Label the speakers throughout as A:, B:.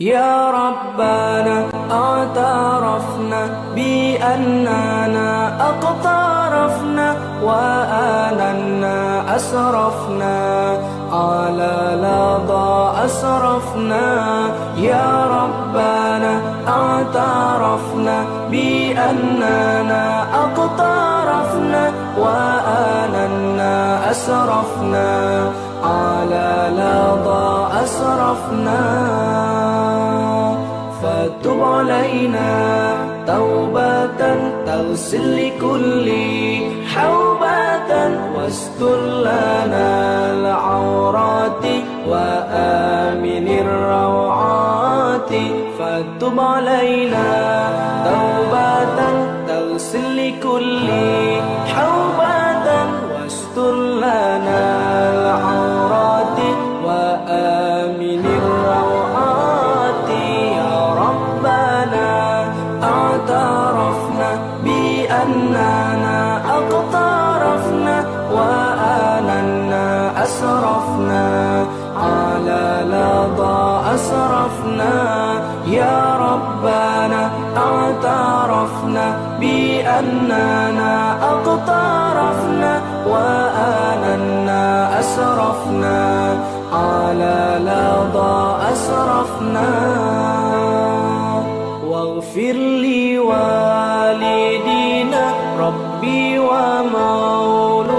A: يا ربنا اعترفنا بأننا اقترفنا وآننا أسرفنا على لظى أسرفنا. يا ربنا اعترفنا بأننا اقترفنا وآننا أسرفنا على لظى أسرفنا. فتب علينا توبة تغسل لكل حوبة واستر لنا العورات وآمن الروعات. فتب علينا توبة تغسل لكل حوبة واستر لنا العورات وآمن الروعات. يا ربنا اعترفنا بأننا اقترفنا وآننا أسرفنا على لظى أسرفنا. يا ربنا اعترفنا بأننا اقترفنا وآننا أسرفنا على لظى أسرفنا. واغفر لوالدينا ربي ومولودينا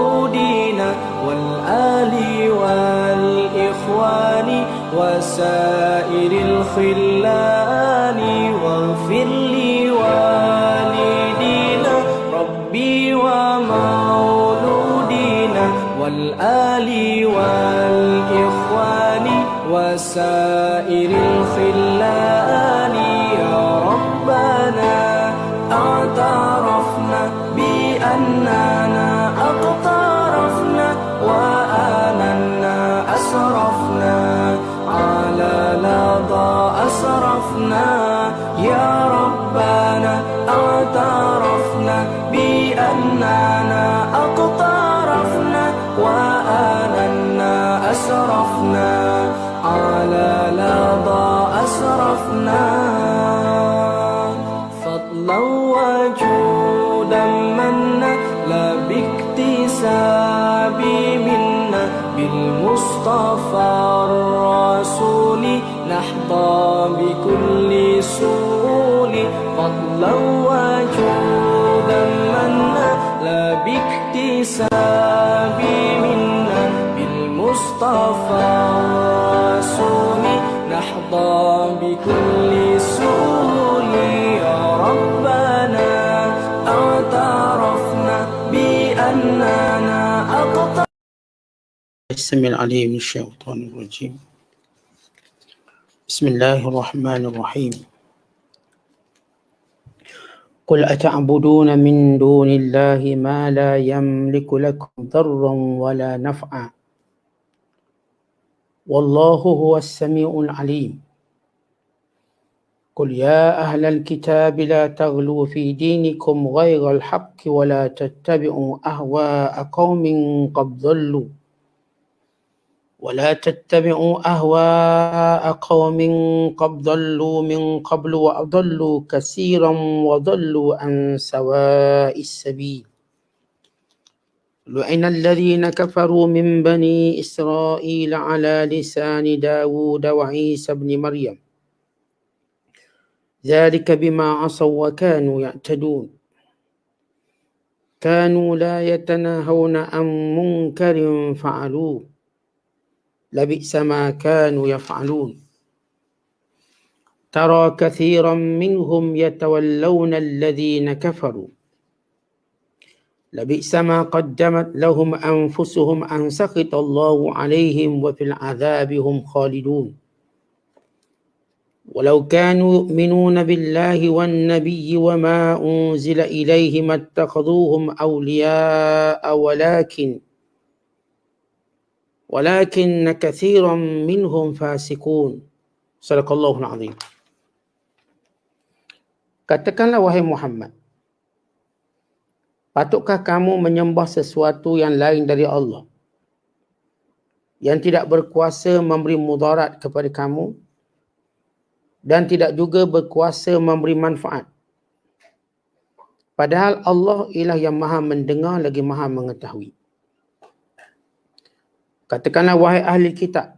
A: والآل والإخوان وسائر الخلان. واغفر لوالدينا ربي ومولودينا والآل والإخوان وسائر الخلان. يا ربنا اعترفنا بأننا اقترفنا وآننا أسرفنا على لظى أسرفنا. يا ربنا اعترفنا بأننا اقترفنا وآننا أسرفنا على لظى أسرفنا. فضلا وجودا منا لا باكتساب منا بالمصطفى الرسول نحظى بكل سول. فضلا وجودا منا لا باكتساب منا بالمصطفى الرسول نحظى بكل سول. يا ربنا اعترفنا بأننا أقترفنا.
B: السميع العليم من الشيطان الرجيم. بسم الله الرحمن الرحيم. قل أتعبدون من دون الله ما لا يملك لكم ضرا ولا نفعا والله هو السميع العليم. قل يا أهل الكتاب لا تغلوا في دينكم غير الحق ولا تتبعوا أهواء قوم قد ضلوا من قبل وأضلوا كثيرا وضلوا عن سواء السبيل. لعن الذين كفروا من بني إسرائيل على لسان داود وعيسى بن مريم ذلك بما عصوا وكانوا يعتدون. كانوا لا يتناهون عن منكر فعلوه لبئس ما كانوا يفعلون. ترى كثيرا منهم يتولون الذين كفروا لبئس ما قدمت لهم أنفسهم أن سخط الله عليهم وفي العذاب هم خالدون. ولو كانوا يؤمنون بالله والنبي وما أنزل إليه ما اتخذوهم أولياء ولكن كثيرا منهم فاسقون. Sadaqallahul Azim. Katakanlah wahai Muhammad, patutkah kamu menyembah sesuatu yang lain dari Allah yang tidak berkuasa memberi mudarat kepada kamu dan tidak juga berkuasa memberi manfaat. Padahal Allah ialah yang maha mendengar lagi maha mengetahui. Katakanlah wahai ahli kitab,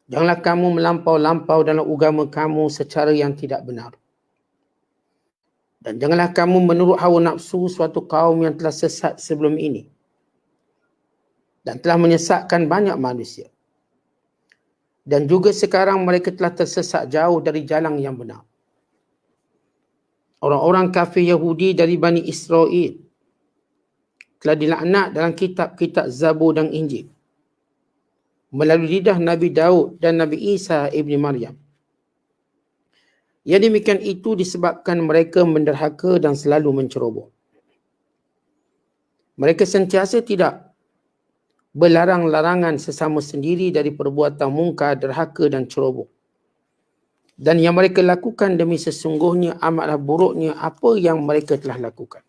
B: janganlah kamu melampau-lampau dalam agama kamu secara yang tidak benar. Dan janganlah kamu menurut hawa nafsu suatu kaum yang telah sesat sebelum ini dan telah menyesatkan banyak manusia. Dan juga sekarang mereka telah tersesat jauh dari jalan yang benar. Orang-orang kafir Yahudi dari Bani Israel telah dilaknat dalam kitab-kitab Zabur dan Injil melalui lidah Nabi Daud dan Nabi Isa ibni Maryam. Yang demikian itu disebabkan mereka menderhaka dan selalu menceroboh. Mereka sentiasa tidak berlarang-larangan sesama sendiri dari perbuatan mungkar, derhaka dan ceroboh. Dan yang mereka lakukan demi sesungguhnya amatlah buruknya apa yang mereka telah lakukan.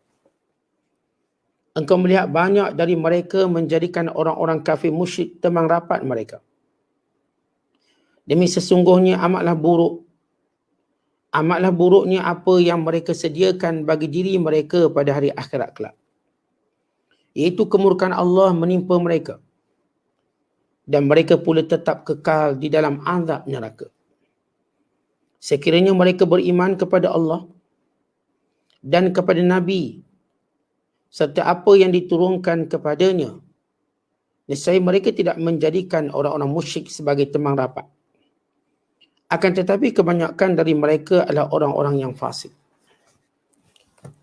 B: Engkau melihat banyak dari mereka menjadikan orang-orang kafir musyrik teman rapat mereka. Demi sesungguhnya amatlah buruknya apa yang mereka sediakan bagi diri mereka pada hari akhirat kelak. Iaitu kemurkaan Allah menimpa mereka. Dan mereka pula tetap kekal di dalam azab neraka. Sekiranya mereka beriman kepada Allah dan kepada Nabi serta apa yang diturunkan kepadanya, nescaya mereka tidak menjadikan orang-orang musyrik sebagai teman rapat. Akan tetapi kebanyakan dari mereka adalah orang-orang yang fasik.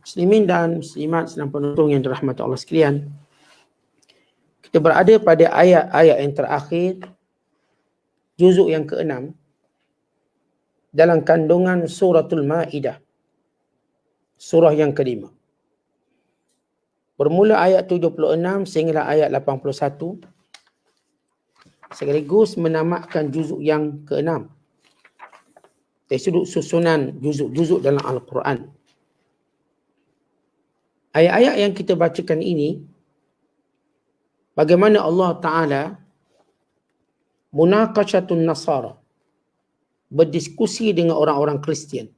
B: Muslimin dan muslimat sedang penonton yang dirahmati Allah sekalian, kita berada pada ayat-ayat yang terakhir juzuk yang ke-6 dalam kandungan suratul Ma'idah, surah yang ke-5. Bermula ayat 76 sehingga ayat 81, sekaligus menamatkan juzuk yang ke-6 dari sudut susunan juzuk-juzuk dalam Al-Quran. Ayat-ayat yang kita bacakan ini, bagaimana Allah Ta'ala munaqashatun Nasara, berdiskusi dengan orang-orang Kristian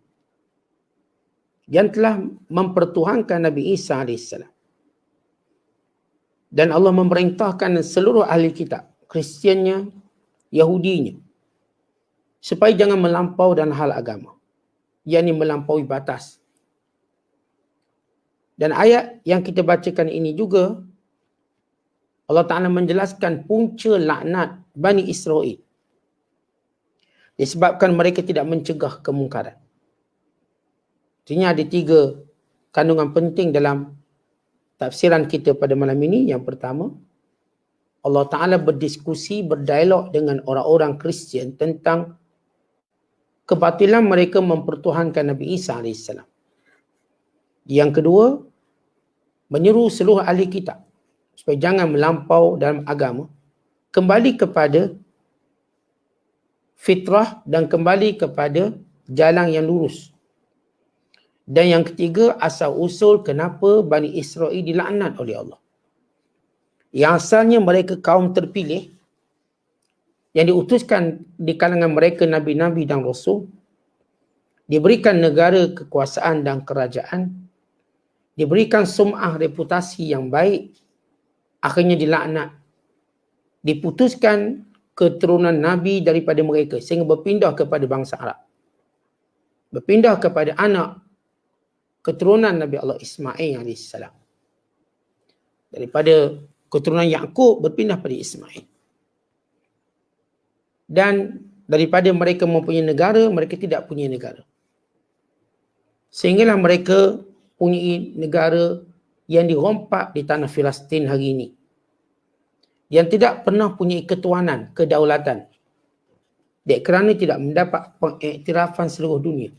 B: yang telah mempertuhankan Nabi Isa AS. Dan Allah memerintahkan seluruh ahli kitab, Kristiannya, Yahudinya, supaya jangan melampau dalam hal agama, yakni melampaui batas. Dan ayat yang kita bacakan ini juga, Allah Ta'ala menjelaskan punca laknat Bani Israel disebabkan mereka tidak mencegah kemungkaran. Artinya ada 3 kandungan penting dalam tafsiran kita pada malam ini. Yang pertama, Allah Ta'ala berdiskusi, berdialog dengan orang-orang Kristian tentang kebatilan mereka mempertuhankan Nabi Isa AS. Yang kedua, menyeru seluruh ahli kitab supaya jangan melampau dalam agama, kembali kepada fitrah dan kembali kepada jalan yang lurus. Dan yang ketiga, asal usul kenapa Bani Israel dilaknat oleh Allah. Yang asalnya mereka kaum terpilih yang diutuskan di kalangan mereka Nabi-Nabi dan Rasul, diberikan negara, kekuasaan dan kerajaan, diberikan sum'ah, reputasi yang baik, akhirnya dilaknat. Diputuskan keturunan Nabi daripada mereka sehingga berpindah kepada bangsa Arab. Berpindah kepada anak keturunan Nabi Allah Ismail AS. Daripada keturunan Yaqub berpindah pada Ismail. Dan daripada mereka mempunyai negara, mereka tidak punya negara. Sehinggalah mereka punya negara yang dirompak di tanah Filistin hari ini, yang tidak pernah punya ketuanan, kedaulatan, kerana tidak mendapat pengiktirafan seluruh dunia.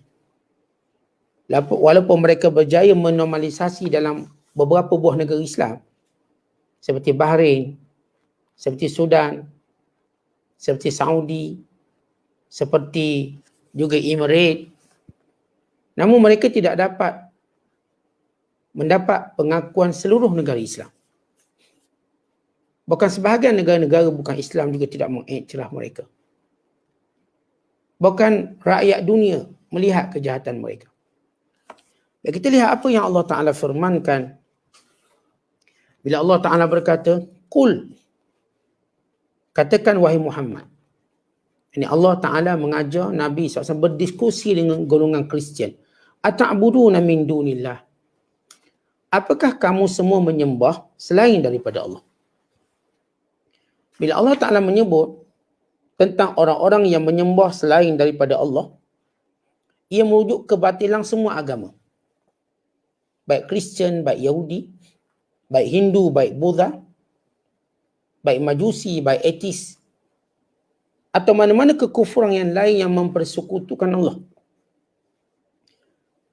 B: Walaupun mereka berjaya menormalisasi dalam beberapa buah negara Islam seperti Bahrain, seperti Sudan, seperti Saudi, seperti juga Emirates, namun mereka tidak dapat mendapat pengakuan seluruh negara Islam. Bahkan sebahagian negara-negara bukan Islam juga tidak mengiktiraf mereka. Bahkan rakyat dunia melihat kejahatan mereka. Dan kita lihat apa yang Allah Ta'ala firmankan. Bila Allah Ta'ala berkata, Qul, katakan wahai Muhammad. Ini Allah Ta'ala mengajar Nabi SAW berdiskusi dengan golongan Kristian. Ata'buduna min dunillah. Apakah kamu semua menyembah selain daripada Allah? Bila Allah Ta'ala menyebut tentang orang-orang yang menyembah selain daripada Allah, ia merujuk kebatilan semua agama. Baik Kristian, baik Yahudi, baik Hindu, baik Buddha, baik Majusi, baik Etis, atau mana-mana kekufuran yang lain yang mempersekutukan Allah.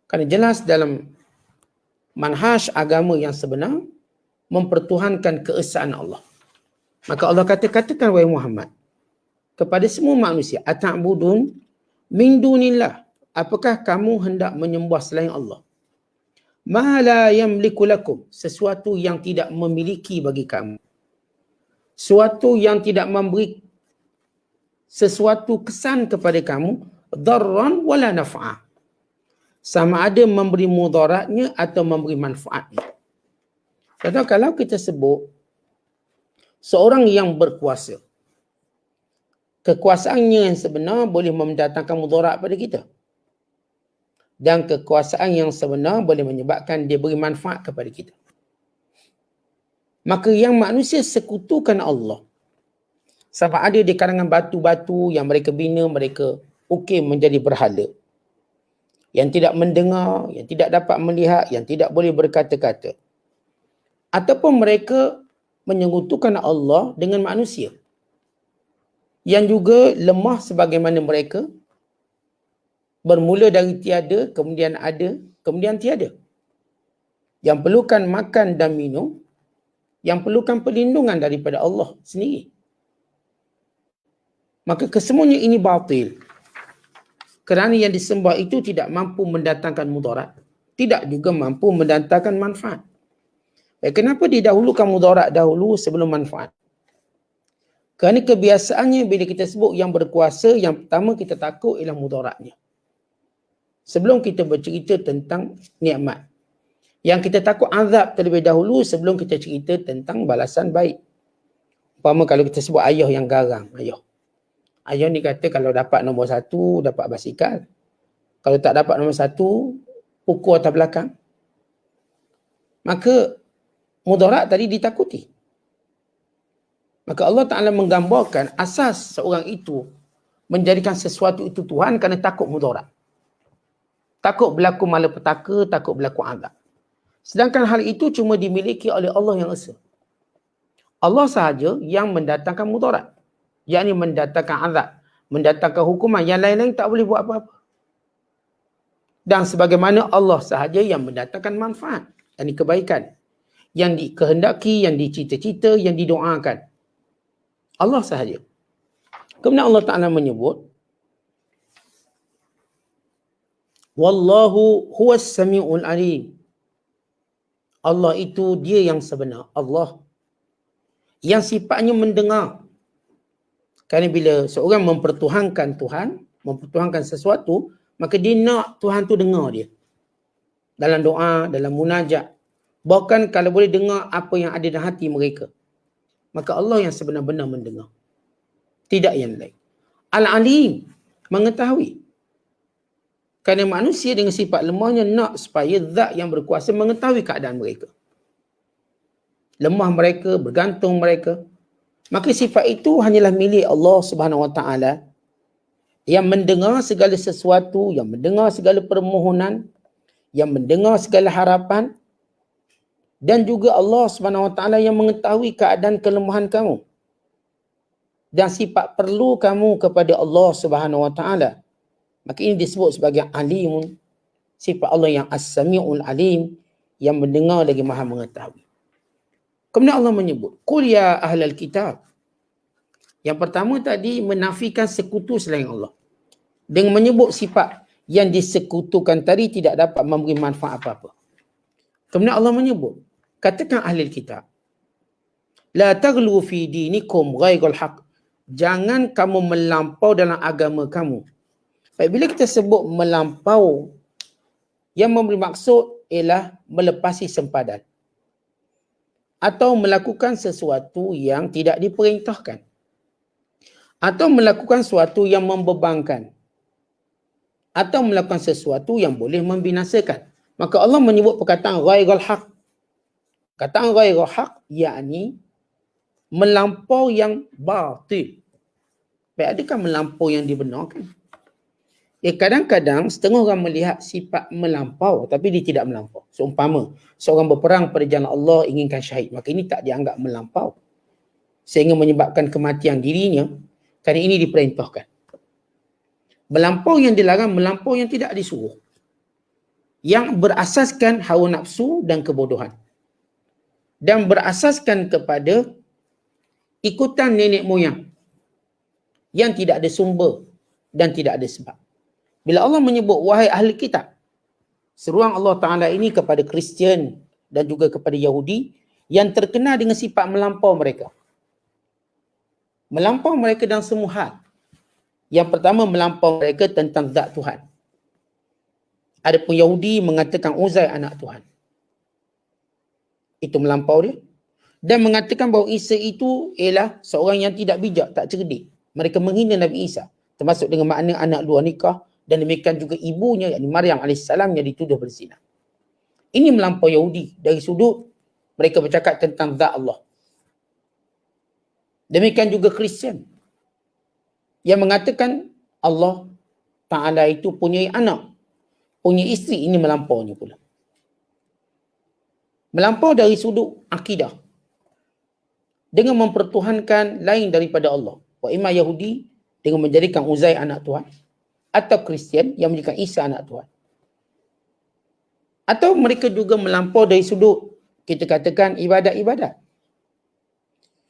B: Kerana jelas dalam manhaj agama yang sebenar mempertuhankan keesaan Allah. Maka Allah katakan wahai Muhammad kepada semua manusia, ata'budun min dunillah, apakah kamu hendak menyembah selain Allah? Ma la yamliku lakum, sesuatu yang tidak memiliki bagi kamu. Sesuatu yang tidak memberi sesuatu kesan kepada kamu, darran wala naf'a. Sama ada memberi mudaratnya atau memberi manfaatnya. Contoh kalau kita sebut seorang yang berkuasa, kekuasaannya yang sebenar boleh mendatangkan mudarat pada kita. Dan kekuasaan yang sebenar boleh menyebabkan dia beri manfaat kepada kita. Maka yang manusia sekutukan Allah, sama ada di kalangan batu-batu yang mereka bina, mereka ukir menjadi berhala. Yang tidak mendengar, yang tidak dapat melihat, yang tidak boleh berkata-kata. Ataupun mereka menyekutukan Allah dengan manusia. Yang juga lemah sebagaimana mereka, bermula dari tiada, kemudian ada, kemudian tiada. Yang perlukan makan dan minum, yang perlukan perlindungan daripada Allah sendiri. Maka kesemuanya ini batil. Kerana yang disembah itu tidak mampu mendatangkan mudarat, tidak juga mampu mendatangkan manfaat. Kenapa didahulukan mudarat dahulu sebelum manfaat? Kerana kebiasaannya bila kita sebut yang berkuasa, yang pertama kita takut ialah mudaratnya. Sebelum kita bercerita tentang nikmat. Yang kita takut azab terlebih dahulu sebelum kita cerita tentang balasan baik. Umpama kalau kita sebut ayah yang garang, ayah. Ayah ni kata kalau dapat nombor 1, dapat basikal. Kalau tak dapat nombor 1, pukul atas belakang. Maka mudarat tadi ditakuti. Maka Allah Ta'ala menggambarkan asas seorang itu menjadikan sesuatu itu Tuhan kerana takut mudarat. Takut berlaku malapetaka, takut berlaku azab. Sedangkan hal itu cuma dimiliki oleh Allah yang Esa. Allah sahaja yang mendatangkan mudarat. Yakni mendatangkan azab, mendatangkan hukuman. Yang lain-lain tak boleh buat apa-apa. Dan sebagaimana Allah sahaja yang mendatangkan manfaat, yakni kebaikan. Yang dikehendaki, yang dicita-cita, yang didoakan. Allah sahaja. Kemudian Allah Ta'ala menyebut, Wallahu huwas sami'ul alim. Allah itu dia yang sebenar. Allah yang sifatnya mendengar. Kerana bila seorang mempertuhankan Tuhan, mempertuhankan sesuatu, maka dia nak Tuhan tu dengar dia. Dalam doa, dalam munajat. Bahkan kalau boleh dengar apa yang ada dalam hati mereka. Maka Allah yang sebenar-benar mendengar. Tidak yang lain. Al-Alim, mengetahui. Kerana manusia dengan sifat lemahnya nak supaya zat yang berkuasa mengetahui keadaan mereka. Lemah mereka, bergantung mereka. Maka sifat itu hanyalah milik Allah Subhanahu Wa Taala yang mendengar segala sesuatu, yang mendengar segala permohonan, yang mendengar segala harapan, dan juga Allah Subhanahu Wa Taala yang mengetahui keadaan kelemahan kamu dan sifat perlu kamu kepada Allah Subhanahu Wa Taala. Maka ini disebut sebagai alimun, sifat Allah yang as-sami'ul alim, yang mendengar lagi maha mengetahui. Kemudian Allah menyebut, Qul ya ahlal kitab. Yang pertama tadi menafikan sekutu selain Allah. Dengan menyebut sifat yang disekutukan tadi tidak dapat memberi manfaat apa-apa. Kemudian Allah menyebut, katakan ahlul kitab, la taghlu fi dinikum ghairal haq. Jangan kamu melampau dalam agama kamu Baik, bila kita sebut melampau, yang memberi maksud ialah melepasi sempadan atau melakukan sesuatu yang tidak diperintahkan atau melakukan sesuatu yang membebankan atau melakukan sesuatu yang boleh membinasakan. Maka Allah menyebut perkataan ghairul haq. Kataan ghairul haq yakni melampau yang batil. Baik, adakah melampau yang dibenarkan? Kadang-kadang setengah orang melihat sifat melampau tapi dia tidak melampau. Seumpama seorang berperang pada jalan Allah inginkan syahid, maka ini tak dianggap melampau sehingga menyebabkan kematian dirinya, kerana ini diperintahkan. Melampau yang dilarang, melampau yang tidak disuruh, yang berasaskan hawa nafsu dan kebodohan dan berasaskan kepada ikutan nenek moyang yang tidak ada sumber dan tidak ada sebab. Bila Allah menyebut wahai ahli kitab, seruan Allah Ta'ala ini kepada Kristian dan juga kepada Yahudi yang terkenal dengan sifat melampau mereka. Melampau mereka dalam semua hal. Yang pertama, melampau mereka tentang zat Tuhan. Adapun Yahudi mengatakan Uzair anak Tuhan. Itu melampau dia. Dan mengatakan bahawa Isa itu ialah seorang yang tidak bijak, tak cerdik. Mereka menghina Nabi Isa, termasuk dengan makna anak luar nikah, dan demikian juga ibunya, yakni Maryam AS yang dituduh berzina. Ini melampau Yahudi dari sudut mereka bercakap tentang zat Allah. Demikian juga Kristian yang mengatakan Allah Ta'ala itu punya anak, punya isteri. Ini melampaunya pula. Melampau dari sudut akidah dengan mempertuhankan lain daripada Allah. Wa imma Yahudi dengan menjadikan Uzair anak Tuhan, atau Kristian yang menjadikan Isa anak Tuhan. Atau mereka juga melampau dari sudut kita katakan ibadat-ibadat.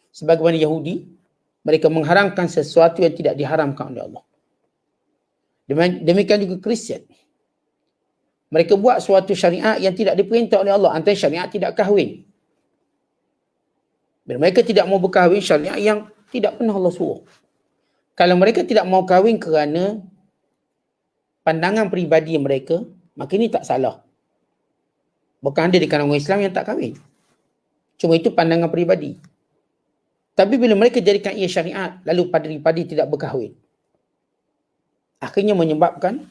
B: Sebagaimana Yahudi, mereka mengharamkan sesuatu yang tidak diharamkan oleh Allah. Demikian juga Kristian. Mereka buat suatu syariat yang tidak diperintah oleh Allah. Antara syariat tidak kahwin. Bila mereka tidak mau berkahwin, syariat yang tidak pernah Allah suruh. Kalau mereka tidak mau kahwin kerana pandangan peribadi mereka, maka ini tak salah. Bukan ada di kalangan orang Islam yang tak kahwin. Cuma itu pandangan peribadi. Tapi bila mereka jadikan ia syariat, lalu padri-padri tidak berkahwin, akhirnya menyebabkan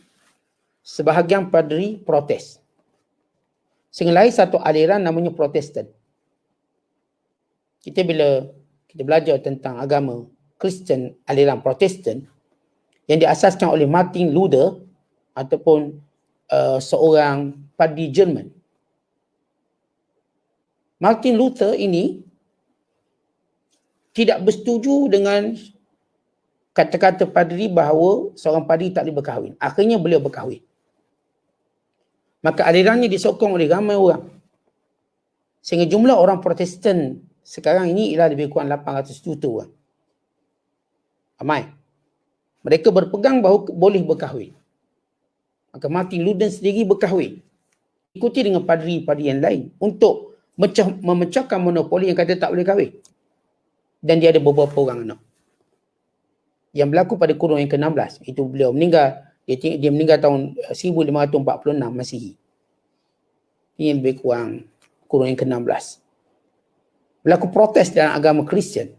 B: sebahagian padri protes. Sehingga lahir satu aliran namanya Protestan. Bila kita belajar tentang agama Kristen, aliran Protestan yang diasaskan oleh Martin Luther ataupun seorang padri Jerman. Martin Luther ini tidak bersetuju dengan kata-kata padri bahawa seorang padri tak boleh berkahwin. Akhirnya beliau berkahwin. Maka alirannya disokong oleh ramai orang. Sehingga jumlah orang Protestan sekarang ini ialah lebih kurang 800 juta orang. Ramai. Mereka berpegang bahawa boleh berkahwin. Maka Martin Luther sendiri berkahwin. Ikuti dengan padri-padri yang lain untuk memecahkan monopoli yang kata tak boleh kahwin. Dan dia ada beberapa orang anak. Yang berlaku pada kurun yang ke-16. Itu beliau meninggal. Dia meninggal tahun 1546 Masihi. Ini lebih kurang kurun yang ke-16. Berlaku protes dalam agama Kristian.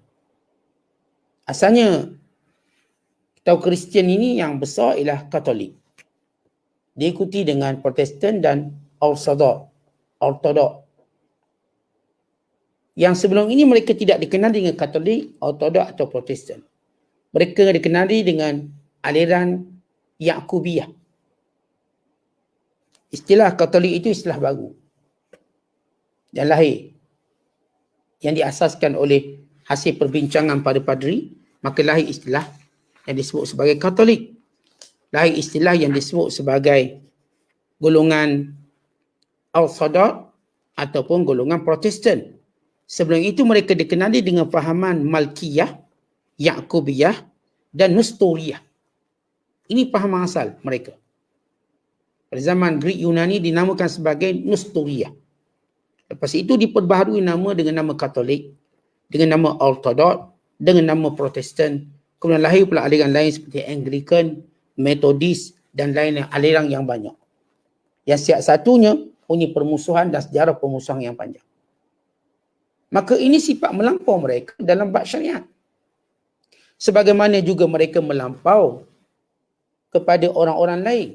B: Asalnya, tahu Kristian ini yang besar ialah Katolik. Diikuti dengan Protestan dan Ortodok. Yang sebelum ini mereka tidak dikenali dengan Katolik, Ortodok atau Protestan. Mereka dikenali dengan aliran Yakubiyah. Istilah Katolik itu istilah baru yang lahir, yang diasaskan oleh hasil perbincangan pada padri. Maka lahir istilah yang disebut sebagai Katolik. Lahir istilah yang disebut sebagai golongan Ortodok ataupun golongan Protestan. Sebelum itu mereka dikenali dengan fahaman Malkiyah, Yakubiyah dan Nestoriyah. Ini fahaman asal mereka. Pada zaman Greek Yunani dinamakan sebagai Nestoriyah. Lepas itu diperbaharui nama dengan nama Katolik, dengan nama Ortodok, dengan nama Protestan. Kemudian lahir pula aliran lain seperti Anglican, Metodis dan lain aliran yang banyak. Yang setiap satunya punya permusuhan dan sejarah permusuhan yang panjang. Maka ini sifat melampau mereka dalam bab syariat. Sebagaimana juga mereka melampau kepada orang-orang lain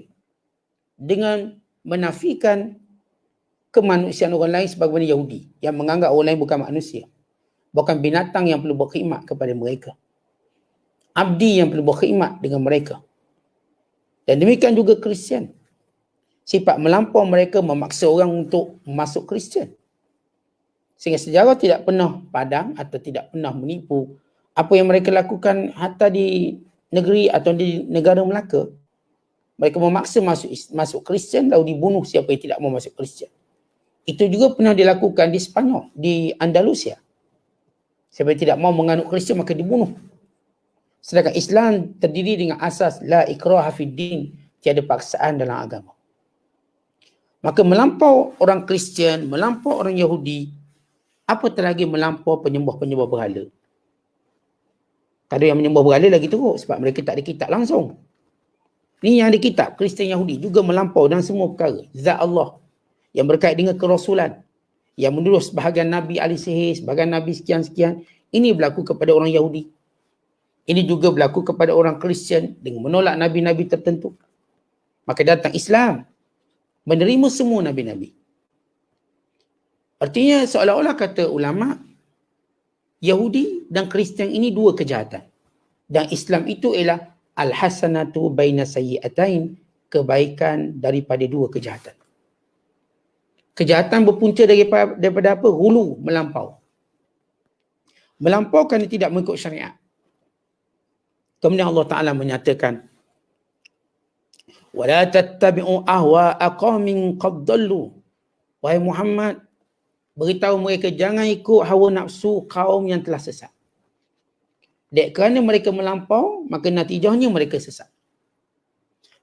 B: dengan menafikan kemanusiaan orang lain sebagaimana Yahudi yang menganggap orang lain bukan manusia. Bukan binatang yang perlu berkhidmat kepada mereka. Abdi yang perlu berkhidmat dengan mereka. Dan demikian juga Kristian. Sifat melampau mereka memaksa orang untuk masuk Kristian. Sehingga sejarah tidak pernah padam atau tidak pernah menipu apa yang mereka lakukan hatta di negeri atau di negara Melaka. Mereka memaksa masuk Kristian lalu dibunuh siapa yang tidak mau masuk Kristian. Itu juga pernah dilakukan di Spanyol, di Andalusia. Siapa yang tidak mau menganut Kristian maka dibunuh. Sedangkan Islam terdiri dengan asas la ikraha fid din, tiada paksaan dalam agama. Maka melampau orang Kristian, melampau orang Yahudi, apatah lagi melampau penyembah-penyembah berhala. Tak ada yang menyembah berhala lagi teruk sebab mereka tak ada kitab langsung. Ni yang ada kitab, Kristian Yahudi juga melampau dalam semua perkara. Zat Allah yang berkait dengan kerasulan, yang menuduh sebahagian Nabi ahli sihir, sebahagian Nabi sekian-sekian. Ini berlaku kepada orang Yahudi. Ini juga berlaku kepada orang Kristian dengan menolak Nabi-Nabi tertentu. Maka datang Islam, menerima semua Nabi-Nabi. Artinya seolah-olah kata ulama, Yahudi dan Kristian ini dua kejahatan. Dan Islam itu ialah al-hasanatu baina sayyi'atain, kebaikan daripada dua kejahatan. Kejahatan berpunca daripada apa? Hulu, melampau. Melampau kerana tidak mengikut syariat. Kemudian Allah Ta'ala menyatakan, وَلَا تَتَّبِعُوا أَهْوَاءَ قَوْمٍ قَدْ ضَلُّوا. Wahai Muhammad, beritahu mereka jangan ikut hawa nafsu kaum yang telah sesat. Dek kerana mereka melampau, maka natijahnya mereka sesat.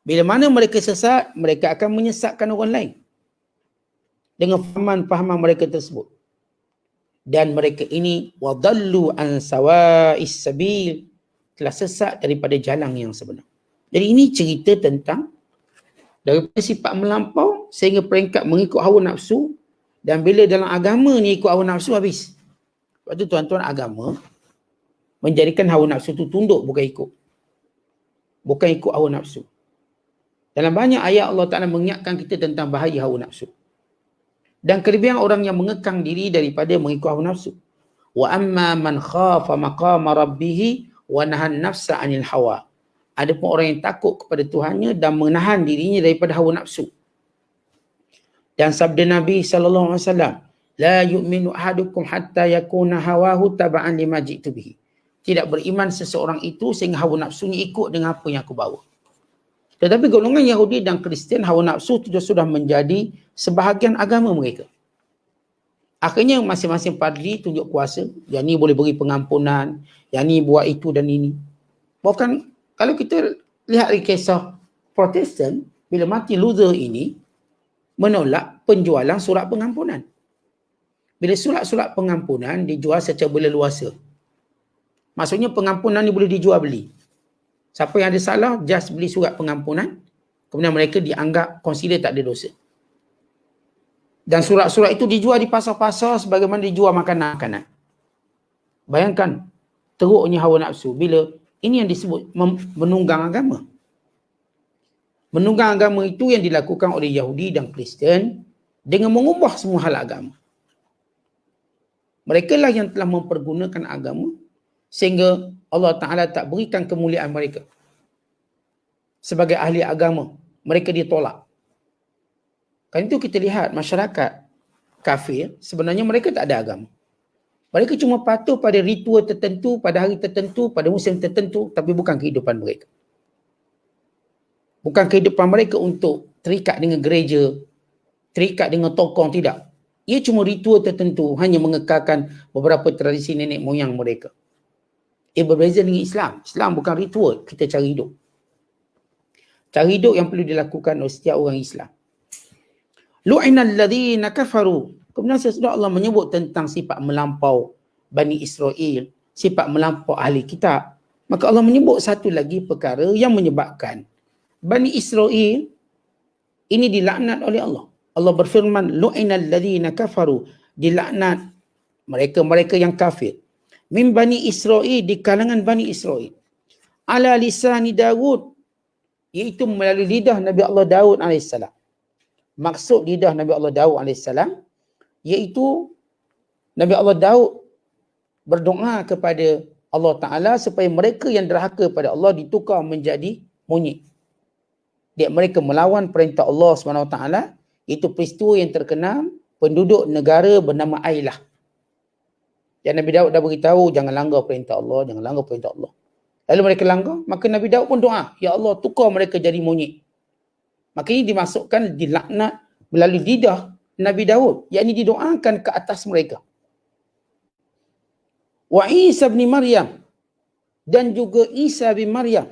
B: Bila mana mereka sesat, mereka akan menyesatkan orang lain dengan fahaman-fahaman mereka tersebut. Dan mereka ini wadallu an sawa'is sabil, telah sesat daripada jalan yang sebenar. Jadi ini cerita tentang daripada sifat melampau sehingga peringkat mengikut hawa nafsu, dan bila dalam agama ni ikut hawa nafsu habis. Sebab tu tuan-tuan, agama menjadikan hawa nafsu tu tunduk, bukan ikut. Bukan ikut hawa nafsu. Dalam banyak ayat Allah Ta'ala mengingatkan kita tentang bahaya hawa nafsu. Dan kelebihan orang yang mengekang diri daripada mengikut hawa nafsu. Wa amma man khafa maqama rabbih wa nahan nafsa 'anil hawa. Adapun orang yang takut kepada Tuhannya dan menahan dirinya daripada hawa nafsu. Dan sabda Nabi sallallahu alaihi wasallam, la yu'minu ahadukum hatta yakuna hawahu taba'an lima ji'tu bihi. Tidak beriman seseorang itu sehingga hawa nafsunya ikut dengan apa yang aku bawa. Tetapi golongan Yahudi dan Kristian, hawa nafsu itu sudah menjadi sebahagian agama mereka. Akhirnya masing-masing padri tunjuk kuasa. Yang ni boleh beri pengampunan, yang ni buat itu dan ini. Bahkan kalau kita lihat kisah Protestan, bila mati Luther ini menolak penjualan surat pengampunan. Bila surat-surat pengampunan dijual secara berleluasa. Maksudnya pengampunan ni boleh dijual beli. Siapa yang ada salah, just beli surat pengampunan. Kemudian mereka dianggap consider tak ada dosa. Dan surat-surat itu dijual di pasar-pasar sebagaimana dijual makanan-makanan. Bayangkan teruknya hawa nafsu bila ini yang disebut menunggang agama. Menunggang agama itu yang dilakukan oleh Yahudi dan Kristian dengan mengubah semua hal agama. Mereka lah yang telah mempergunakan agama sehingga Allah Ta'ala tak berikan kemuliaan mereka. Sebagai ahli agama, mereka ditolak. Kan itu kita lihat masyarakat kafir, sebenarnya mereka tak ada agama. Mereka cuma patuh pada ritual tertentu, pada hari tertentu, pada musim tertentu, tapi bukan kehidupan mereka. Bukan kehidupan mereka untuk terikat dengan gereja, terikat dengan tokoh, tidak. Ia cuma ritual tertentu, hanya mengekalkan beberapa tradisi nenek moyang mereka. Ia berbeza dengan Islam. Islam bukan ritual, kita cara hidup. Cara hidup yang perlu dilakukan oleh setiap orang Islam. Lu'inal ladzina kafaru. Kemudian sesudah Allah menyebut tentang sifat melampau Bani Israel, sifat melampau ahli kitab, maka Allah menyebut satu lagi perkara yang menyebabkan Bani Israel ini dilaknat oleh Allah. Allah berfirman, lu'inal ladzina kafaru, dilaknat mereka-mereka yang kafir. Min Bani Israel, di kalangan Bani Israel. Ala lisani Dawud, iaitu melalui lidah Nabi Allah Daud AS. Maksud lidah Nabi Allah Daud AS, iaitu Nabi Allah Daud berdoa kepada Allah Ta'ala supaya mereka yang derhaka pada Allah ditukar menjadi monyet. Dia mereka melawan perintah Allah SWT, itu peristiwa yang terkenal penduduk negara bernama Ailah. Dan Nabi Daud dah beritahu, jangan langgar perintah Allah, jangan langgar perintah Allah. Lalu mereka langgar, maka Nabi Daud pun doa, ya Allah tukar mereka jadi monyet. Maka ini dimasukkan, dilaknat melalui lidah Nabi Daud, yakni didoakan ke atas mereka. Wa Isa bin Maryam, dan juga Isa bin Maryam.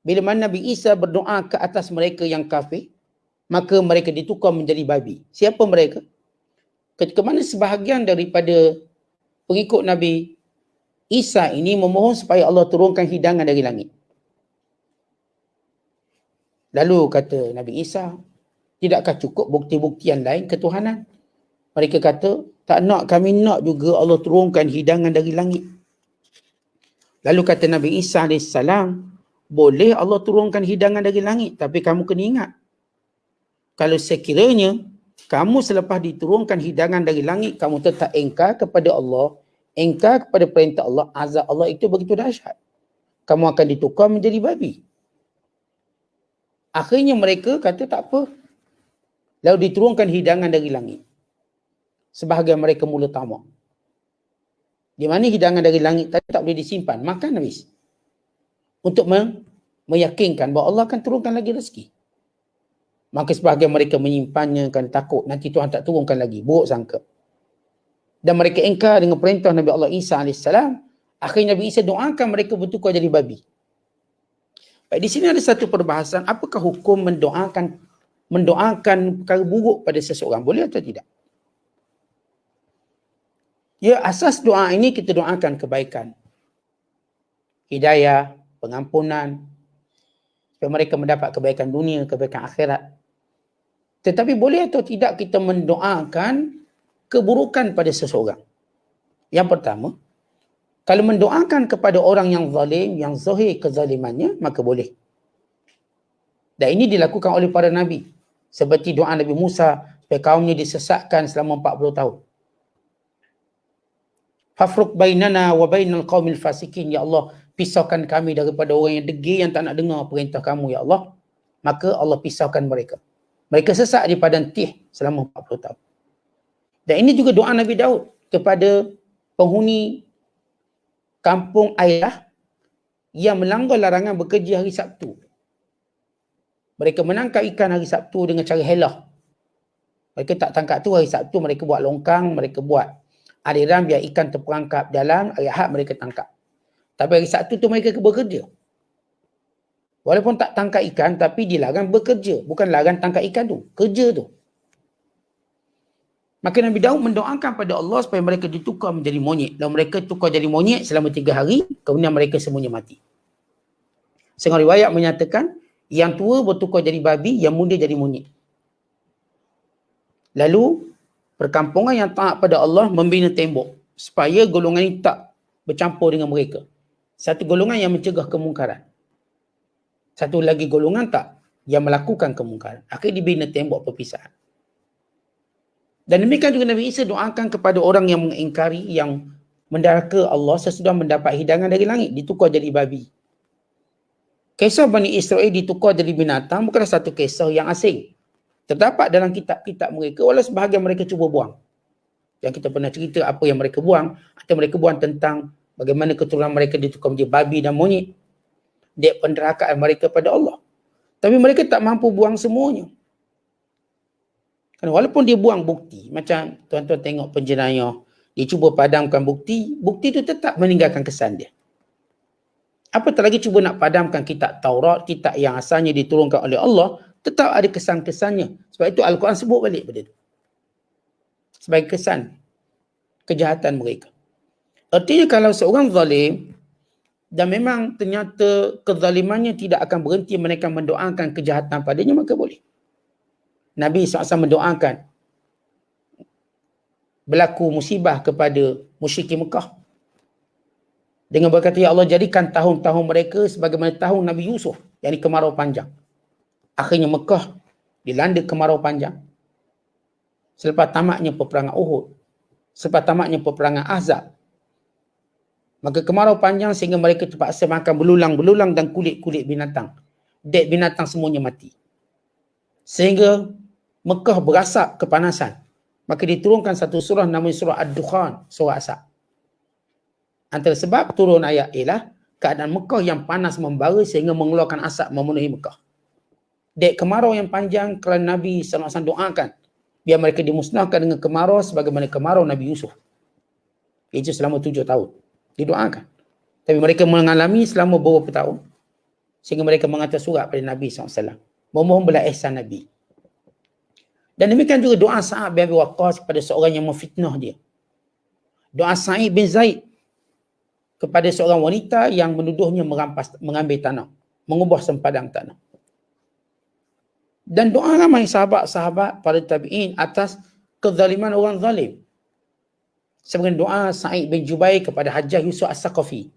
B: Bila mana Nabi Isa berdoa ke atas mereka yang kafir, maka mereka ditukar menjadi babi. Siapa mereka? Ketika mana sebahagian daripada pengikut Nabi Isa ini memohon supaya Allah turunkan hidangan dari langit. Lalu kata Nabi Isa, tidakkah cukup bukti-bukti yang lain ketuhanan? Mereka kata, tak nak, kami nak juga Allah turunkan hidangan dari langit. Lalu kata Nabi Isa AS, boleh Allah turunkan hidangan dari langit, tapi kamu kena ingat, kalau sekiranya kamu selepas diturunkan hidangan dari langit, kamu tetap engkar kepada Allah, engkar kepada perintah Allah, azab Allah itu begitu dahsyat. Kamu akan ditukar menjadi babi. Akhirnya mereka kata tak apa. Lalu diturunkan hidangan dari langit. Sebahagian mereka mula tamak. Di mana hidangan dari langit tadi tak boleh disimpan, makan habis. Untuk meyakinkan bahawa Allah akan turunkan lagi rezeki. Maka sebahagian mereka menyimpannya kerana takut nanti Tuhan tak turunkan lagi. Buruk sangka. Dan mereka engkar dengan perintah Nabi Allah Isa AS. Akhirnya Nabi Isa doakan mereka bertukar jadi babi. Baik, di sini ada satu perbahasan. Apakah hukum mendoakan perkara buruk pada seseorang? Boleh atau tidak? Ya, asas doa ini kita doakan kebaikan. Hidayah, pengampunan, supaya mereka mendapat kebaikan dunia, kebaikan akhirat. Tetapi boleh atau tidak kita mendoakan keburukan pada seseorang? Yang pertama, kalau mendoakan kepada orang yang zalim, yang zahir kezalimannya, maka boleh. Dan ini dilakukan oleh para Nabi. Seperti doa Nabi Musa, supaya kaumnya disesatkan selama 40 tahun. Fafruq bainana wa bainal qaumil fasikin. Ya Allah, pisahkan kami daripada orang yang degil, yang tak nak dengar perintah kamu, ya Allah. Maka Allah pisahkan mereka. Mereka sesat di padang Tih selama 40 tahun. Dan ini juga doa Nabi Daud kepada penghuni kampung Ailah yang melanggar larangan bekerja hari Sabtu. Mereka menangkap ikan hari Sabtu dengan cara helah. Mereka tak tangkap tu hari Sabtu, mereka buat longkang, mereka buat aliran biar ikan terperangkap dalam, hari Ahad mereka tangkap. Tapi hari Sabtu tu mereka bekerja. Walaupun tak tangkap ikan, tapi dilarang bekerja. Bukan larang tangkap ikan tu, kerja tu. Maka Nabi Daud mendoakan pada Allah supaya mereka ditukar menjadi monyet. Dan mereka tukar jadi monyet selama 3 hari, kemudian mereka semuanya mati. Setengah riwayat menyatakan, yang tua bertukar jadi babi, yang muda jadi monyet. Lalu, perkampungan yang taat pada Allah membina tembok supaya golongan ini tak bercampur dengan mereka. Satu golongan yang mencegah kemungkaran. Satu lagi golongan tak, yang melakukan kemungkaran. Akhirnya dibina tembok perpisahan. Dan demikian juga Nabi Isa doakan kepada orang yang mengingkari, yang menderhaka Allah sesudah mendapat hidangan dari langit, ditukar jadi babi. Kisah Bani Israel ditukar jadi binatang bukanlah satu kisah yang asing. Terdapat dalam kitab-kitab mereka, walau sebahagian mereka cuba buang. Yang kita pernah cerita apa yang mereka buang, atau mereka buang tentang bagaimana keturunan mereka ditukar menjadi babi dan monyet. Dia penderhakaan mereka pada Allah. Tapi mereka tak mampu buang semuanya. Kerana walaupun dia buang bukti, macam tuan-tuan tengok penjenayah, dia cuba padamkan bukti, bukti itu tetap meninggalkan kesan dia. Apatah lagi cuba nak padamkan kitab Taurat, kitab yang asalnya diturunkan oleh Allah, tetap ada kesan-kesannya. Sebab itu Al-Quran sebut balik pada itu. Sebagai kesan kejahatan mereka. Artinya kalau seorang zalim, dan memang ternyata kezalimannya tidak akan berhenti, mereka mendoakan kejahatan padanya, maka boleh. Nabi SAW mendoakan berlaku musibah kepada musyrikin Mekah dengan berkata, ya Allah, jadikan tahun-tahun mereka sebagaimana tahun Nabi Yusuf, yakni kemarau panjang. Akhirnya Mekah dilanda kemarau panjang selepas tamatnya peperangan Uhud, selepas tamatnya peperangan Ahzab. Maka kemarau panjang sehingga mereka terpaksa makan belulang-belulang dan kulit-kulit binatang. Dek binatang semuanya mati. Sehingga Mekah berasap kepanasan. Maka diturunkan satu surah namanya surah Ad-Dukhan, surah Asap. Antara sebab turun ayat ialah keadaan Mekah yang panas membara sehingga mengeluarkan asap memenuhi Mekah. Dek kemarau yang panjang kerana Nabi SAW doakan biar mereka dimusnahkan dengan kemarau sebagaimana kemarau Nabi Yusuf. Itu selama 7 tahun. Didoakan. Tapi mereka mengalami selama beberapa tahun. Sehingga mereka menghantar surat pada Nabi SAW. Memohon belas ihsan Nabi. Dan demikian juga doa Sa'ad bin Abi Waqqas kepada seorang yang memfitnah dia. Doa Sa'id bin Zaid kepada seorang wanita yang menuduhnya mengambil tanah, mengubah sempadan tanah. Dan doa ramai sahabat-sahabat para tabi'in atas kezaliman orang zalim. Sebagai doa Sa'id bin Jubair kepada Hajjaj Yusuf As-Saqafi.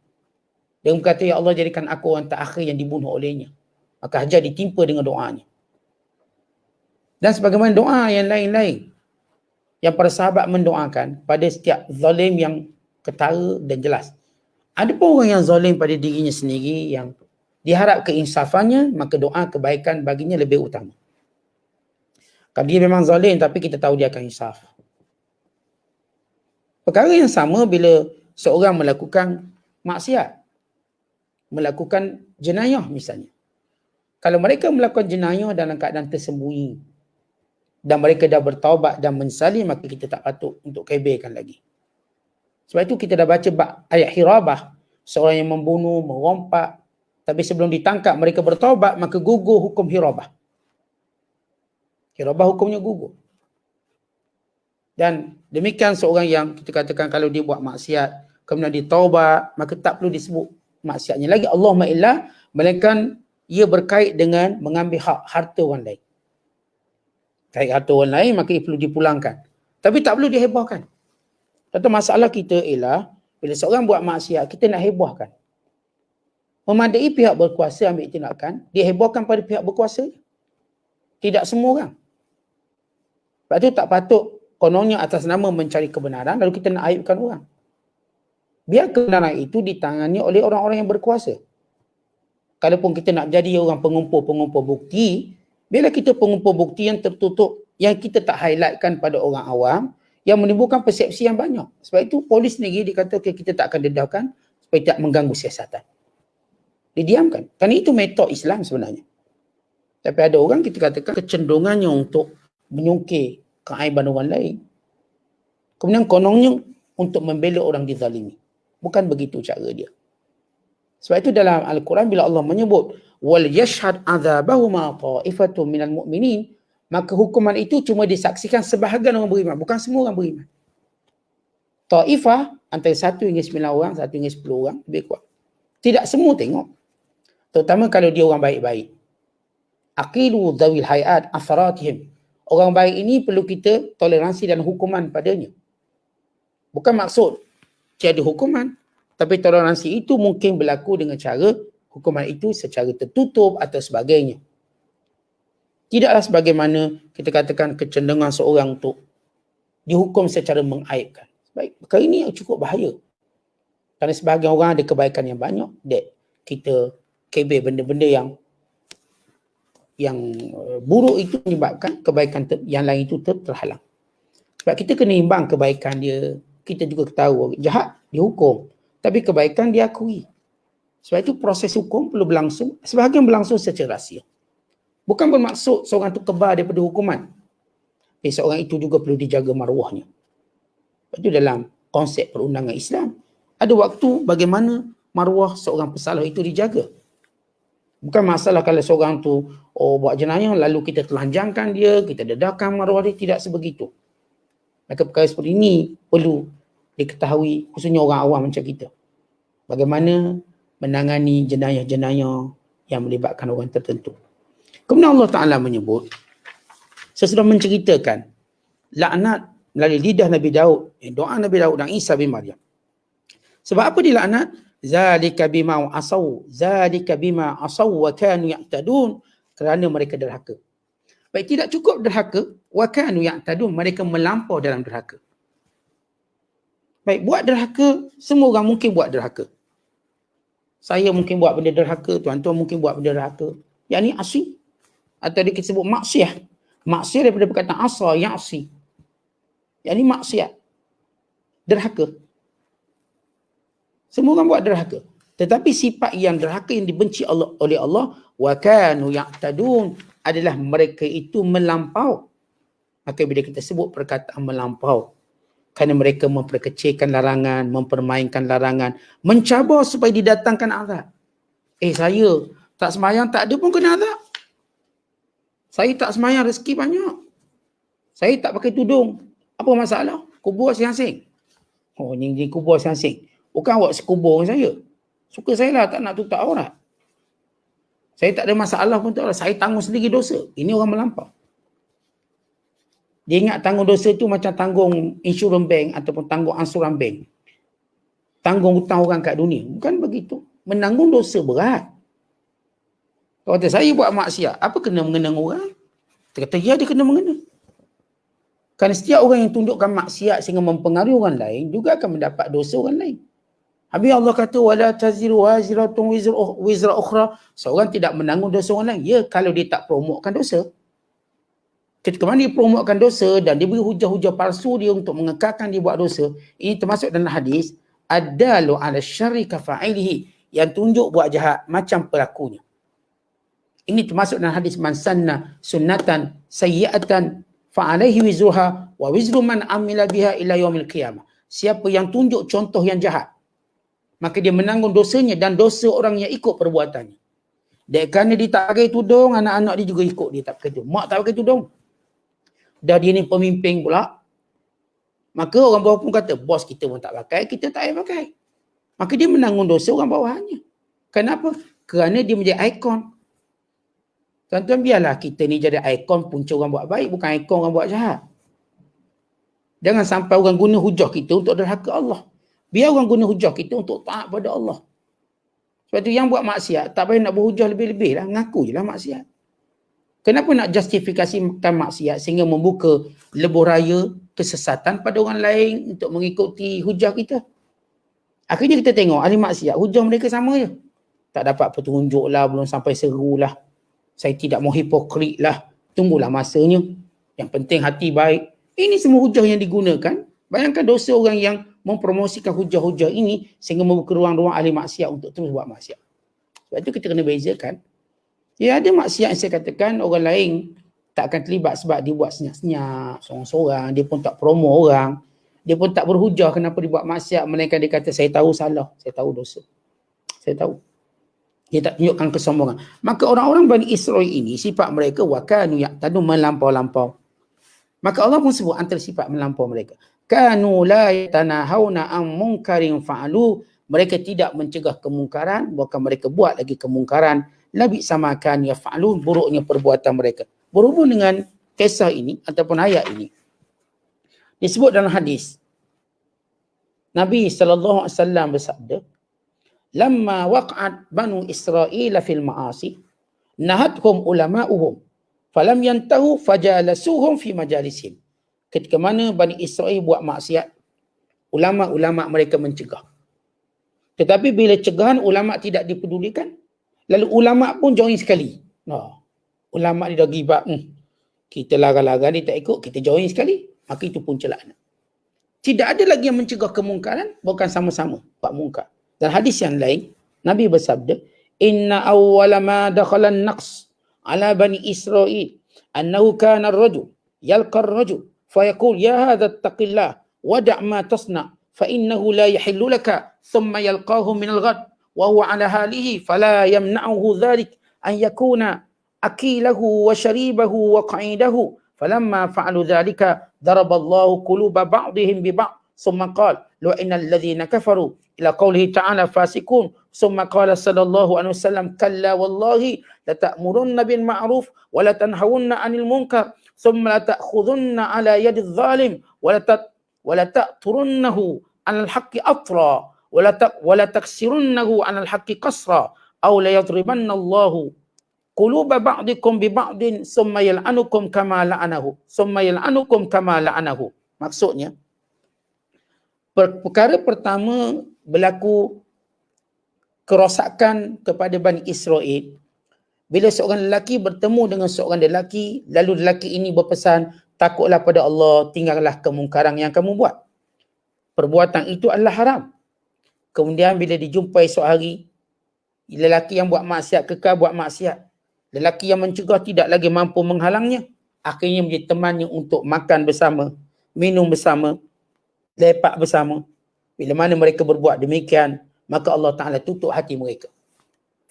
B: Dia berkata, ya Allah, jadikan aku orang terakhir yang dibunuh olehnya. Maka Hajjaj ditimpa dengan doanya. Dan sebagaimana doa yang lain-lain yang para sahabat mendoakan pada setiap zalim yang ketara dan jelas. Ada pun orang yang zalim pada dirinya sendiri yang diharap keinsafannya, maka doa kebaikan baginya lebih utama. Kalau dia memang zalim tapi kita tahu dia akan insaf. Perkara yang sama bila seorang melakukan maksiat, melakukan jenayah misalnya. Kalau mereka melakukan jenayah dalam keadaan tersembunyi dan mereka dah bertaubat dan menyesali, maka kita tak patut untuk kebirkan lagi. Sebab itu kita dah baca ayat Hirabah, seorang yang membunuh, merompak, tapi sebelum ditangkap mereka bertaubat, maka gugur hukum Hirabah. Hirabah hukumnya gugur. Dan demikian seorang yang kita katakan kalau dia buat maksiat, kemudian dia taubat, maka tak perlu disebut maksiatnya lagi. Allahumma illa, melainkan ia berkait dengan mengambil hak harta orang lain. Kait harta orang lain, maka ia perlu dipulangkan. Tapi tak perlu dihebohkan. Tentu masalah kita ialah, bila seorang buat maksiat, kita nak hebohkan. Memadai pihak berkuasa ambil tindakan, dihebohkan pada pihak berkuasa. Tidak semua orang. Sebab itu tak patut kononnya atas nama mencari kebenaran, lalu kita nak aibkan orang. Biar kebenaran itu ditangani oleh orang-orang yang berkuasa. Kalaupun kita nak jadi orang pengumpul-pengumpul bukti, bila kita pengumpul bukti yang tertutup, yang kita tak highlightkan pada orang awam, yang menimbulkan persepsi yang banyak. Sebab itu polis sendiri dikata, okay, kita tak akan dedahkan supaya tak mengganggu siasatan. Didiamkan. Kerana itu metod Islam sebenarnya. Tapi ada orang kita katakan kecenderungannya untuk menyungkir keaiban orang lain. Kemudian kononnya untuk membela orang dizalimi. Bukan begitu cara dia. Sebab itu dalam Al-Quran bila Allah menyebut wal yashhad adzabahuma ta'ifatun minal mu'minin, maka hukuman itu cuma disaksikan sebahagian orang beriman, bukan semua orang beriman. Ta'ifah antara 1 hingga 9 orang, 1 hingga 10 orang lebih kuat. Tidak semua tengok. Terutama kalau dia orang baik-baik. Aqilu dhawil hayat atharatihim. Orang baik ini perlu kita toleransi dan hukuman padanya. Bukan maksud tiada hukuman, tapi toleransi itu mungkin berlaku dengan cara hukuman itu secara tertutup atau sebagainya. Tidaklah sebagaimana kita katakan kecenderungan seorang untuk dihukum secara mengaibkan. Baik, perkara ini yang cukup bahaya. Kerana sebahagian orang ada kebaikan yang banyak, that kita kebir benda-benda yang buruk itu menyebabkan kebaikan yang lain itu terhalang. Sebab kita kena imbang kebaikan dia. Kita juga tahu jahat dihukum, tapi kebaikan diakui. Sebab itu proses hukum perlu berlangsung, sebahagian berlangsung secara rahsia. Bukan bermaksud seorang itu kebal daripada hukuman. Tapi seorang itu juga perlu dijaga maruahnya. Sebab itu dalam konsep perundangan Islam, ada waktu bagaimana maruah seorang pesalah itu dijaga. Bukan masalah kalau seorang tu buat jenayah lalu kita telanjangkan dia, kita dedahkan maruah dia, tidak sebegitu. Maka perkara seperti ini perlu diketahui khususnya orang awam macam kita. Bagaimana menangani jenayah-jenayah yang melibatkan orang tertentu. Kemudian Allah Ta'ala menyebut, sesudah menceritakan laknat melalui lidah Nabi Daud, doa Nabi Daud dan Isa bin Maryam. Sebab apa dilaknat? Zalika bima asaw wa kanu ya'tadun, kerana mereka derhaka. Baik, tidak cukup derhaka, wa kanu ya'tadun, mereka melampau dalam derhaka. Baik, buat derhaka, semua orang mungkin buat derhaka. Saya mungkin buat benda derhaka, tuan-tuan mungkin buat benda derhaka. Yang ni asyi. Atau dia sebut maksiat. Maksiat daripada perkataan asa, ya'si. Yang ni maksiat. Derhaka. Semua orang buat derhaka. Tetapi sifat yang derhaka yang dibenci oleh Allah, wa kanu ya'tadun, adalah mereka itu melampau. Maka bila kita sebut perkataan melampau, kerana mereka memperkecilkan larangan, mempermainkan larangan, mencabar supaya didatangkan azab. Saya tak semayang tak ada pun kena azab. Saya tak semayang rezeki banyak. Saya tak pakai tudung. Apa masalah? Kubur asing-asing. Oh, ni kubur asing-asing. Bukan awak sekubur dengan saya. Suka saya lah, tak nak tutup aurat. Saya tak ada masalah pun tak ada. Saya tanggung sendiri dosa. Ini orang melampau. Dia ingat tanggung dosa tu macam tanggung insurans bank ataupun tanggung ansuran bank. Tanggung hutang orang kat dunia. Bukan begitu. Menanggung dosa berat. Kalau kata saya buat maksiat, apa kena mengenang orang? Dia kata, ya, dia kena mengenang. Kerana setiap orang yang tundukkan maksiat sehingga mempengaruhi orang lain juga akan mendapat dosa orang lain. Habis Allah kata, wala taziru waziratun wizra ukhra. Seorang tidak menanggung dosa orang lain. Ya, kalau dia tak promotkan dosa. Ketika mana dia promotkan dosa dan dia beri hujah-hujah palsu dia untuk mengekalkan dia buat dosa, ini termasuk dalam hadis, adalu ala syarri kafa'ilihi, yang tunjuk buat jahat macam pelakunya. Ini termasuk dalam hadis, man sanna sunnatan sayyi'atan fa'alaihi wizruha wa wizru man amila biha ila yaumil qiyamah. Siapa yang tunjuk contoh yang jahat, maka dia menanggung dosanya dan dosa orang yang ikut perbuatannya. Dan kerana dia tak pakai tudung, anak-anak dia juga ikut dia tak pakai tudung. Mak tak pakai tudung. Dah dia ni pemimpin pula. Maka orang bawah pun kata, bos kita pun tak pakai, kita tak payah pakai. Maka dia menanggung dosa orang bawahnya. Kenapa? Kerana dia menjadi ikon. Tuan-tuan, biarlah kita ni jadi ikon punca orang buat baik, bukan ikon orang buat jahat. Jangan sampai orang guna hujah kita untuk derhaka Allah. Biar orang guna hujah kita untuk taat pada Allah. Sebab tu yang buat maksiat, tak payah nak berhujah lebih-lebih lah. Ngaku je lah maksiat. Kenapa nak justifikasikan maksiat sehingga membuka lebuh raya kesesatan pada orang lain untuk mengikuti hujah kita? Akhirnya kita tengok ahli maksiat, hujah mereka sama je. Tak dapat petunjuk lah, belum sampai seru lah. Saya tidak mau hipokrit lah. Tunggulah masanya. Yang penting hati baik. Ini semua hujah yang digunakan. Bayangkan dosa orang yang mempromosikan hujah-hujah ini sehingga membuka ruang-ruang ahli maksiat untuk terus buat maksiat. Sebab itu kita kena bezakan. Ya, ada maksiat yang saya katakan orang lain tak akan terlibat sebab dia buat senyap-senyap, sorang-sorang, dia pun tak promo orang, dia pun tak berhujah kenapa dia buat maksiat, melainkan dia kata saya tahu salah, saya tahu dosa. Saya tahu. Dia tak tunjukkan kesombongan. Maka orang-orang Bani Israel ini sifat mereka wa kanu ya'tadun, melampau-lampau. Maka Allah pun sebut antara sifat melampau mereka. Kanu la yatanahawna am munkarin fa'alu, mereka tidak mencegah kemungkaran, bahkan mereka buat lagi kemungkaran. Labi samakan yaf'alun, buruknya perbuatan mereka. Berhubung dengan kisah ini ataupun ayat ini, disebut dalam hadis Nabi SAW bersabda, lamma waqa'at banu Israel fil ma'asi nahathum ulama'uhum falam yantahu fajalasuhum fi majalisin. Ketika mana Bani Israel buat maksiat, ulama-ulama mereka mencegah. Tetapi bila cegahan ulama tidak dipedulikan, lalu ulama pun join sekali. Ulama dia dah give up. Kita larang-larang dia tak ikut, kita join sekali. Maka itu punca laknat. Tidak ada lagi yang mencegah kemungkaran, bukan sama-sama buat mungkar. Dan hadis yang lain, Nabi bersabda, inna awwala ma dakhala an-naqs ala bani Israel annahu kana ar-rajul yalqa ar-rajul fayaqul ya hadha ittaqillah wada' ma tasna' fa innahu la yahillu laka thumma yalqahu min al-ghad wa huwa ala halihi fala yamna'uhu dhalik an yakuna akilahu wa sharibahu wa qa'idahu falamma fa'alu dhalika daraballahu quluba ba'dihim bi ba'd summa qala lu'inal ladzina kafaru ila qawlihi ta'ala fasiqun summa qala sallallahu alaihi wasallam kalla wallahi la ta'murunna bil ma'ruf wa la tanhawunna 'anil munkar thumma la ta'khudhunna 'ala yadidh zalim wa la ta'turunnahu 'alal haqqi atra wa la taksirunnahu 'alal haqqi qasra aw la yadribanna Allahu quluba ba'dikum bi ba'din summa yal'anukum kama la'anahu. Maksudnya, perkara pertama berlaku kerosakan kepada Bani Israel bila seorang lelaki bertemu dengan seorang lelaki, lalu lelaki ini berpesan, takutlah pada Allah, tinggallah kemungkaran yang kamu buat. Perbuatan itu adalah haram. Kemudian bila dijumpai esok hari, lelaki yang buat maksiat kekal buat maksiat, lelaki yang mencegah tidak lagi mampu menghalangnya, akhirnya menjadi temannya untuk makan bersama, minum bersama, lepak bersama. Bila mana mereka berbuat demikian, maka Allah Ta'ala tutup hati mereka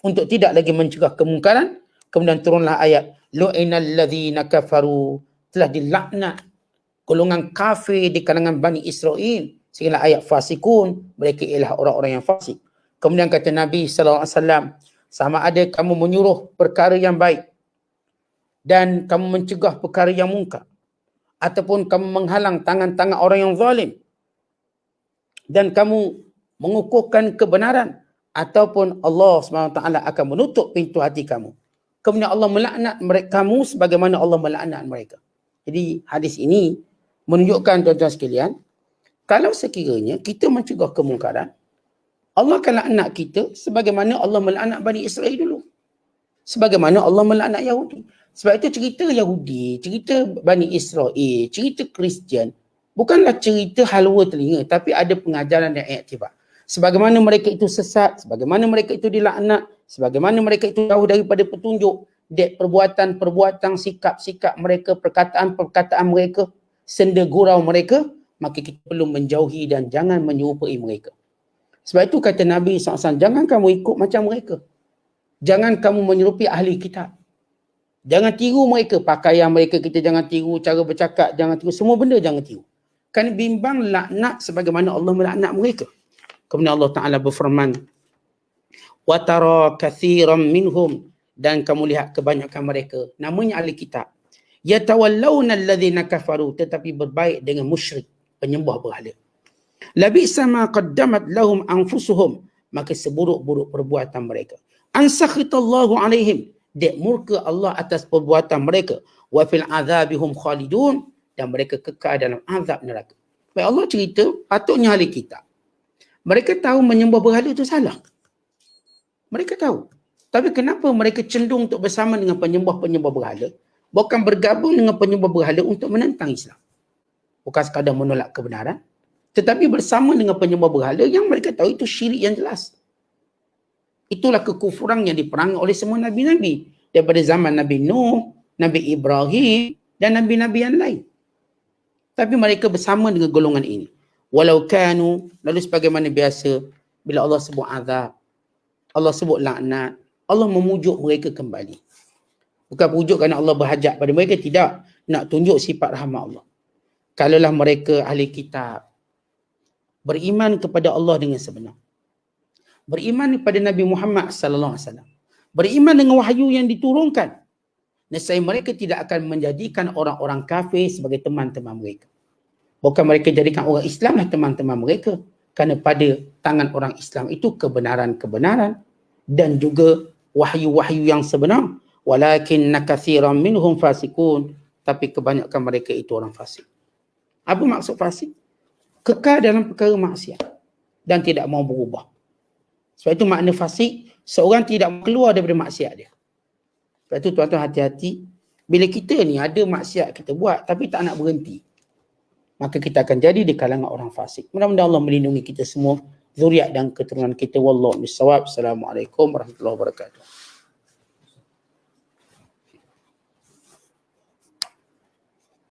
B: untuk tidak lagi mencegah kemungkaran. Kemudian turunlah ayat lu'inal ladzina kafaru, telah dilaknat golongan kafir di kalangan Bani Israel, sehingga ayat fasikun, mereka ialah orang-orang yang fasik. Kemudian kata Nabi SAW, sama ada kamu menyuruh perkara yang baik dan kamu mencegah perkara yang mungkar, ataupun kamu menghalang tangan-tangan orang yang zalim, dan kamu mengukuhkan kebenaran, ataupun Allah SWT akan menutup pintu hati kamu. Kemudian Allah melaknat mereka kamu sebagaimana Allah melaknat mereka. Jadi hadis ini menunjukkan tuan-tuan sekalian, kalau sekiranya kita mencegah kemungkaran, Allah akan laknat kita sebagaimana Allah melaknat Bani Israel dulu. Sebagaimana Allah melaknat Yahudi. Sebab itu cerita Yahudi, cerita Bani Israel, cerita Kristian bukanlah cerita halwa telinga, tapi ada pengajaran dan iktibar. Sebagaimana mereka itu sesat, sebagaimana mereka itu dilaknat, sebagaimana mereka itu jauh daripada petunjuk, perbuatan-perbuatan, sikap-sikap mereka, perkataan-perkataan mereka, senda gurau mereka, maka kita perlu menjauhi dan jangan menyerupai mereka. Sebab itu kata Nabi SAW, jangan kamu ikut macam mereka. Jangan kamu menyerupai ahli kitab. Jangan tiru mereka, pakaian mereka kita jangan tiru, cara bercakap jangan tiru, semua benda jangan tiru. Kan bimbang laknat sebagaimana Allah melaknat mereka. Kemudian Allah Ta'ala berfirman, wa tara kathiran minhum, dan kamu lihat kebanyakan mereka, namanya ahli kitab, yatawallawna alladhina kafaru, tetapi berbaik dengan musyrik, penyembah berhala. Labisa ma qaddamat lahum anfusuhum, maka seburuk-buruk perbuatan mereka. Ansakhitallahu alaihim, dek murka Allah atas perbuatan mereka. Wa fil azabihum khalidun, dan mereka kekal dalam azab neraka. Baik, Allah cerita patutnya ahli kitab, mereka tahu menyembah berhala itu salah. Mereka tahu. Tapi kenapa mereka cenderung untuk bersama dengan penyembah-penyembah berhala, bukan bergabung dengan penyembah berhala untuk menentang Islam. Bukan sekadar menolak kebenaran, tetapi bersama dengan penyembah berhala yang mereka tahu itu syirik yang jelas. Itulah kekufuran yang diperangi oleh semua Nabi-Nabi. Daripada zaman Nabi Nuh, Nabi Ibrahim dan Nabi-Nabi yang lain. Tapi mereka bersama dengan golongan ini. Walau kanu, lalu sebagaimana biasa, bila Allah sebut azab, Allah sebut laknat, Allah memujuk mereka kembali. Bukan pujuk kerana Allah berhajat pada mereka, tidak. Nak tunjuk sifat rahmat Allah. Kalaulah mereka ahli kitab, beriman kepada Allah dengan sebenar, beriman kepada Nabi Muhammad sallallahu alaihi wasallam, beriman dengan wahyu yang diturunkan, nescaya mereka tidak akan menjadikan orang-orang kafir sebagai teman-teman mereka. Bukan mereka jadikan orang Islam lah teman-teman mereka, kerana pada tangan orang Islam itu kebenaran-kebenaran dan juga wahyu-wahyu yang sebenar. Walakinna katsiran minhum fasikun, tapi kebanyakan mereka itu orang fasik. Apa maksud fasik? Kekal dalam perkara maksiat dan tidak mau berubah. Sebab itu makna fasik, seorang tidak keluar daripada maksiat dia. Sebab itu tuan-tuan hati-hati, bila kita ni ada maksiat kita buat tapi tak nak berhenti, maka kita akan jadi di kalangan orang fasik. Mudah-mudahan Allah melindungi kita semua, zuriat dan keturunan kita. Wallahu a'lam bishawab. Assalamualaikum warahmatullahi wabarakatuh.